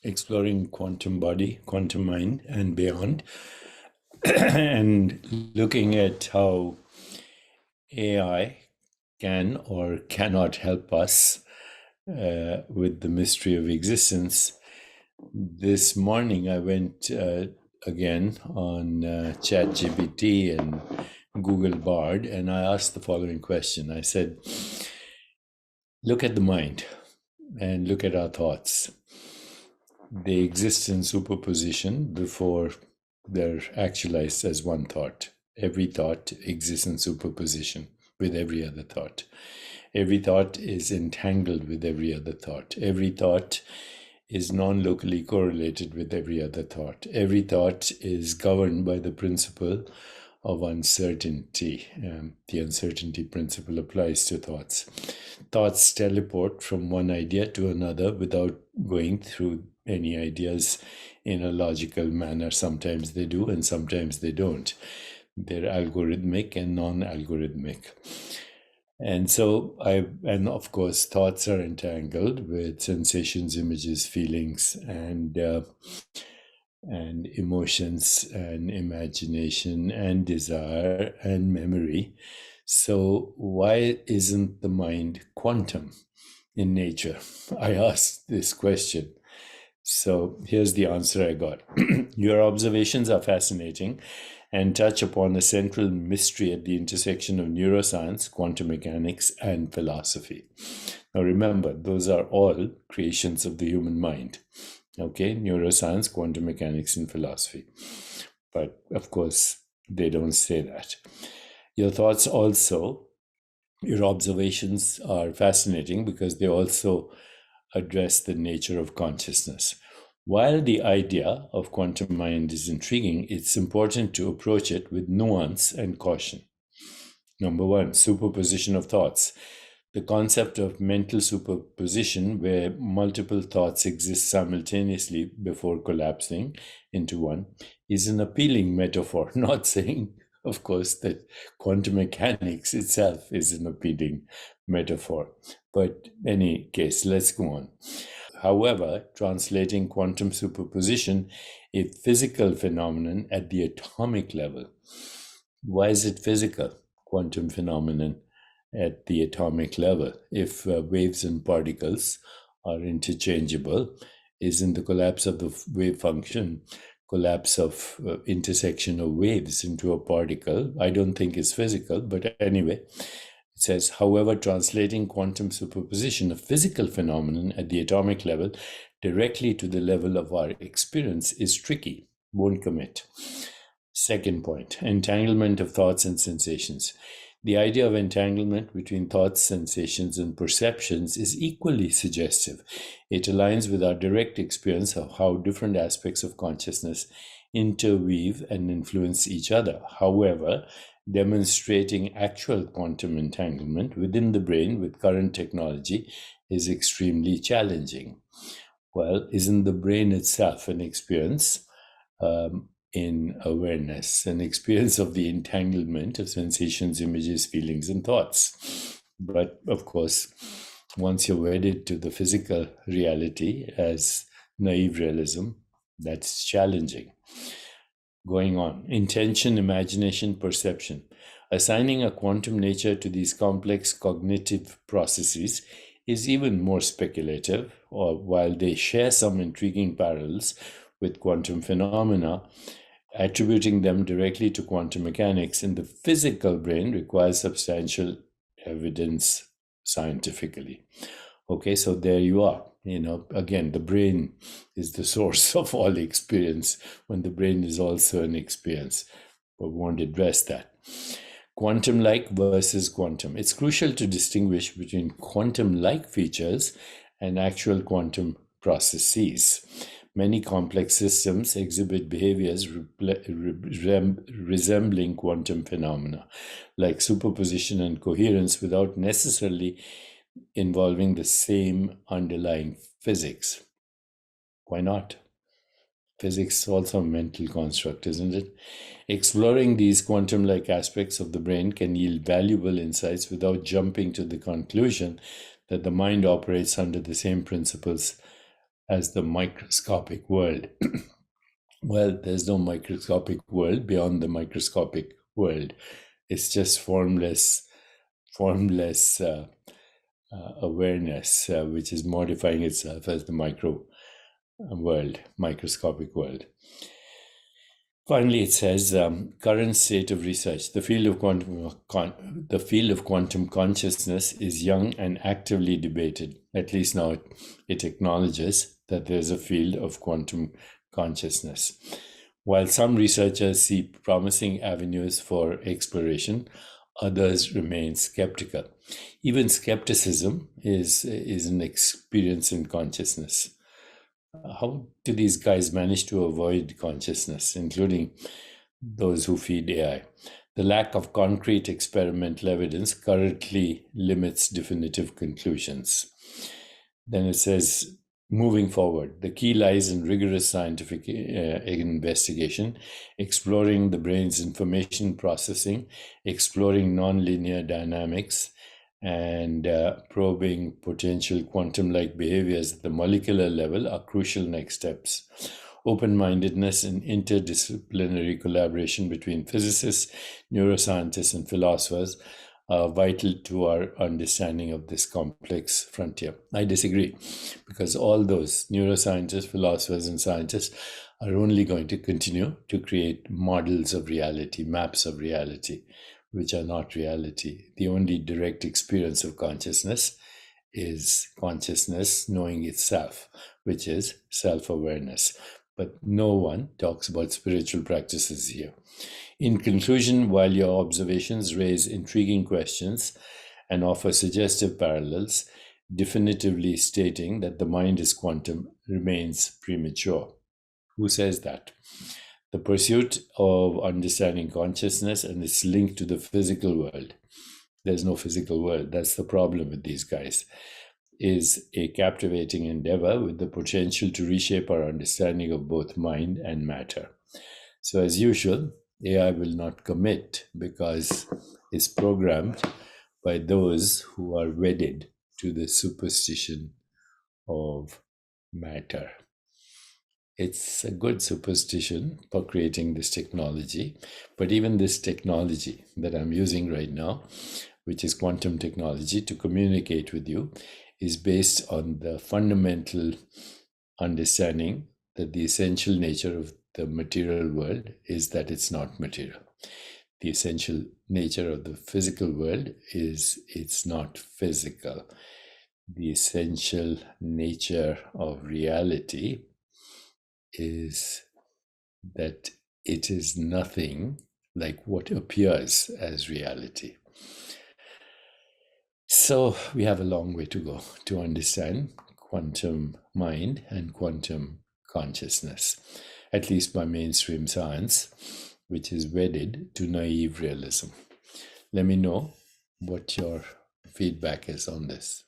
exploring quantum body, quantum mind, and beyond, and looking at how AI can or cannot help us with the mystery of existence. This morning, I went again on ChatGPT and Google Bard, and I asked the following question. I said, look at the mind and look at our thoughts. They exist in superposition before they're actualized as one thought. Every thought exists in superposition with every other thought. Every thought is entangled with every other thought. Every thought is non-locally correlated with every other thought. Every thought is governed by the principle of uncertainty. The uncertainty principle applies to thoughts. Thoughts teleport from one idea to another without going through any ideas in a logical manner. Sometimes they do and sometimes they don't. They're algorithmic and non-algorithmic. And so and of course, thoughts are entangled with sensations, images, feelings, and emotions, and imagination, and desire, and memory. So why isn't the mind quantum in nature? I asked this question. So here's the answer I got. Your observations are fascinating and touch upon a central mystery at the intersection of neuroscience, quantum mechanics, and philosophy. Now remember, those are all creations of the human mind. Okay, neuroscience, quantum mechanics, and philosophy. But of course, they don't say that. Your thoughts also, your observations are fascinating because they also address the nature of consciousness. While the idea of quantum mind is intriguing, it's important to approach it with nuance and caution. Number one, superposition of thoughts. The concept of mental superposition, where multiple thoughts exist simultaneously before collapsing into one, is an appealing metaphor. Not saying, of course, that quantum mechanics itself is an appealing metaphor. But in any case, let's go on. However, translating quantum superposition, a physical phenomenon at the atomic level. Why is it physical, quantum phenomenon at the atomic level? If waves and particles are interchangeable, isn't the collapse of the wave function collapse of intersection of waves into a particle? I don't think it's physical, but anyway. It says, however, translating quantum superposition, a physical phenomenon at the atomic level, directly to the level of our experience is tricky. Won't commit. Second point, entanglement of thoughts and sensations. The idea of entanglement between thoughts, sensations, and perceptions is equally suggestive. It aligns with our direct experience of how different aspects of consciousness interweave and influence each other. However, demonstrating actual quantum entanglement within the brain with current technology is extremely challenging. Well, isn't the brain itself an experience in awareness, an experience of the entanglement of sensations, images, feelings, and thoughts? But of course, once you're wedded to the physical reality as naive realism, that's challenging. Going on, intention, imagination, perception. Assigning a quantum nature to these complex cognitive processes is even more speculative, or while they share some intriguing parallels with quantum phenomena, attributing them directly to quantum mechanics in the physical brain requires substantial evidence scientifically. Okay, so there you are. Again, the brain is the source of all experience when the brain is also an experience, but we won't address that. Quantum-like versus quantum. It's crucial to distinguish between quantum-like features and actual quantum processes. Many complex systems exhibit behaviors resembling quantum phenomena, like superposition and coherence, without necessarily involving the same underlying physics. Why not? Physics is also a mental construct, isn't it? Exploring these quantum-like aspects of the brain can yield valuable insights without jumping to the conclusion that the mind operates under the same principles as the microscopic world. Well, there's no microscopic world beyond the microscopic world. It's just formless awareness, which is modifying itself as the microscopic world. Finally, it says current state of research: the field of quantum consciousness is young and actively debated. At least now it acknowledges that there's a field of quantum consciousness. While some researchers see promising avenues for exploration, others remain skeptical. Even skepticism is an experience in consciousness. How do these guys manage to avoid consciousness, including those who feed AI? The lack of concrete experimental evidence currently limits definitive conclusions. Then it says, moving forward, the key lies in rigorous scientific investigation, exploring the brain's information processing, exploring nonlinear dynamics, and probing potential quantum-like behaviors at the molecular level are crucial next steps. Open-mindedness and interdisciplinary collaboration between physicists, neuroscientists, and philosophers are vital to our understanding of this complex frontier. I disagree, because all those neuroscientists, philosophers, and scientists are only going to continue to create models of reality, maps of reality, which are not reality. The only direct experience of consciousness is consciousness knowing itself, which is self-awareness. But no one talks about spiritual practices here. In conclusion, while your observations raise intriguing questions and offer suggestive parallels, definitively stating that the mind is quantum remains premature. Who says that? The pursuit of understanding consciousness and its link to the physical world, there's no physical world, that's the problem with these guys, is a captivating endeavor with the potential to reshape our understanding of both mind and matter. So as usual, AI will not commit because it's programmed by those who are wedded to the superstition of matter. It's a good superstition for creating this technology, but even this technology that I'm using right now, which is quantum technology to communicate with you, is based on the fundamental understanding that the essential nature of the material world is that it's not material. The essential nature of the physical world is it's not physical. The essential nature of reality is that it is nothing like what appears as reality. So we have a long way to go to understand quantum mind and quantum consciousness, at least by mainstream science, which is wedded to naive realism. Let me know what your feedback is on this.